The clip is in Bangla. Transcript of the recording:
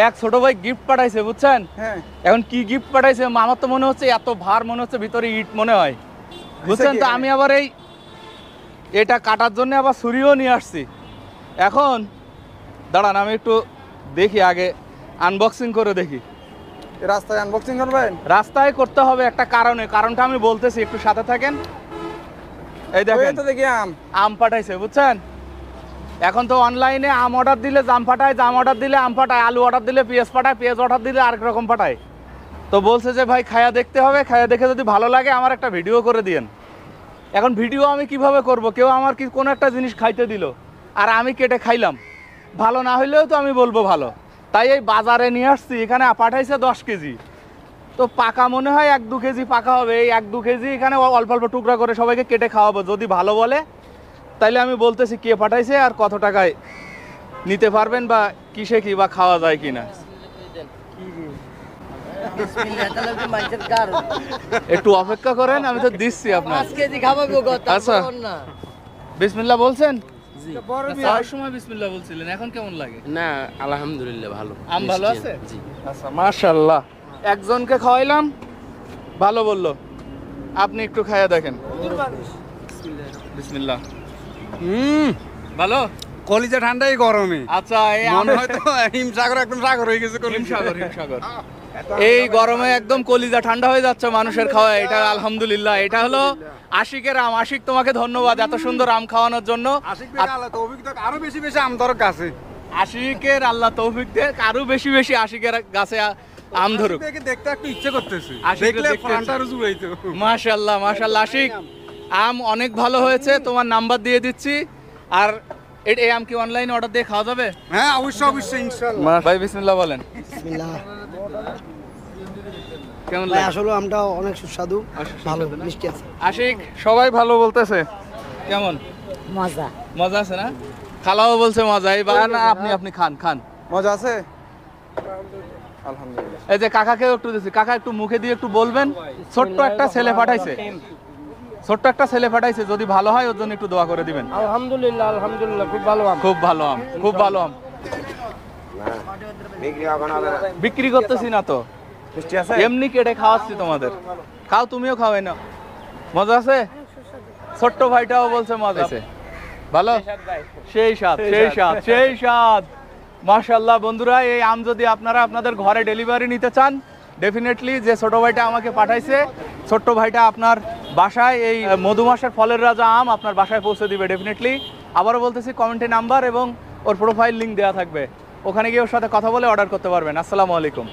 এক ছোট ভাই গিফট পাঠাইছে বুঝছেন। হ্যাঁ এখন কি গিফট পাঠাইছে আমার তো মনে হচ্ছে এত ভার, মনে হচ্ছে ভিতরে ইট মনে হয় বুঝছেন। তো আমি আবার এটা কাটার জন্য আবার ছুরিও নিয়ে আসছি। এখন দাঁড়ান আমি একটু দেখি, আগে আনবক্সিং করে দেখি। রাস্তায় আনবক্সিং করবেন? রাস্তায় করতে হবে একটা কারণটা আমি বলতেছি, একটু সাথে থাকেন। এই দেখেন তো দেখি আম পাঠাইছে বুঝছেন। এখন তো অনলাইনে আম অর্ডার দিলে জাম পাঠায়, জাম অর্ডার দিলে আম পাঠায়, আলু অর্ডার দিলে পেঁয়াজ পাঠায়, পেঁয়াজ অর্ডার দিলে আরেক রকম পাঠায়। তো বলছে যে ভাই খায়া দেখতে হবে, খায়া দেখে যদি ভালো লাগে আমার একটা ভিডিও করে দিয়েন। এখন ভিডিও আমি কিভাবে করব? কেউ আমার কি কোনো একটা জিনিস খাইতে দিল আর আমি কেটে খাইলাম, ভালো না হইলেও তো আমি বলবো ভালো। তাই এই বাজারে নিয়ে আসছি, এখানে পাঠাইছে 10 কেজি। তো পাকা মনে হয় 1-2 কেজি পাকা হবে। এই 1-2 কেজি এখানে অল্প অল্প টুকরা করে সবাইকে কেটে খাওয়াবো। যদি ভালো বলে তাইলে আমি বলতেছি কে পাঠাইছে আর কত টাকায় নিতে পারবেন, বা কিসে কি বা খাওয়া যায় কিনা। একটু অপেক্ষা করেন, আমি তো দিচ্ছি আপনার। আচ্ছা বিসমিল্লাহ বলছেন? খাওয়ার সময় বিসমিল্লাহ বলছিলেন, এখন কেমন লাগে? না আলহামদুলিল্লাহ ভালো। আম ভালো আছে? জি। আচ্ছা মাশাআল্লাহ, একজনকে খাওয়াইলাম ভালো বললো, আপনি একটু খাইয়া দেখেন। বিসমিল্লাহ। ভালো কলিজা ঠান্ডাই গরমে। আচ্ছা এই মনে হয় তো হিমসাগর একদম সাগর হয়ে গেছে। হিমসাগর এই গরমে একদম কলিজা ঠান্ডা হয়ে যাচ্ছে মানুষের খাওয়া। এটা আলহামদুলিল্লাহ। এটা হলো আশিকের আম। আশিক তোমাকে ধন্যবাদ এত সুন্দর আম খাওয়ানোর জন্য। আরো বেশি বেশি আম ধরক গাছে। আশিকের আল্লাহ তৌফিক দেখ, আরো বেশি বেশি আশিকের গাছে আম ধরুক। দেখতে একটু ইচ্ছে করতেছে, দেখলে প্রাণটা আরো জুড়াইতো। মাশাআল্লাহ মাশাআল্লাহ। আশিক আম অনেক ভালো হয়েছে, তোমার নাম্বার দিয়ে দিচ্ছি। আর এই আম কি অনলাইনে অর্ডার দিয়ে খাওয়া যাবে? হ্যাঁ অবশ্যই অবশ্যই ইনশাআল্লাহ। ভাই বিসমিল্লাহ বলেন। বিসমিল্লাহ। কেমন ভাই লাগে? আসলে আমটা অনেক সুস্বাদু, ভালো মিষ্টি আছে। আশিক সবাই ভালো বলতেছে, কেমন মজা মজা আছে না? খালাও বলছে মজা। এইবার না আপনি খান। মজা আছে আলহামদুলিল্লাহ। এই যে কাকাকেও একটু দিচ্ছি, কাকা একটু মুখে দিয়ে একটু বলবেন। ছোট্ট একটা ছেলে পাঠাইছে, যদি ভালো হয় ওর জন্য একটু দোয়া করে দিবেন। আলহামদুলিল্লাহ আলহামদুলিল্লাহ, খুব ভালো আম। খুব ভালো আম। বিক্রি করতেছি না তো, মিষ্টি আছে? এমনি কেটে খাওয়াচ্ছি তোমাদের। খাও, তুমিও খাওয়াই না। মজা আছে? ছোট্ট ভাইটাও বলছে মজা আছে। ভালো, সেই স্বাদ। মাশাআল্লাহ বন্ধুরা, এই আম যদি আপনারা আপনাদের ঘরে ডেলিভারি নিতে চান, ডেফিনেটলি যে ছোট ভাইটা আমাকে পাঠাইছে, ছোট্ট ভাইটা আপনার বাসায় এই মধুমাসের ফলের রাজা আম আপনার বাসায় পৌঁছে দিবে ডেফিনেটলি। আবারও বলতেছি, কমেন্টে নাম্বার এবং ওর প্রোফাইল লিঙ্ক দেওয়া থাকবে, ওখানে গিয়ে ওর সাথে কথা বলে অর্ডার করতে পারবেন। আসসালামু আলাইকুম।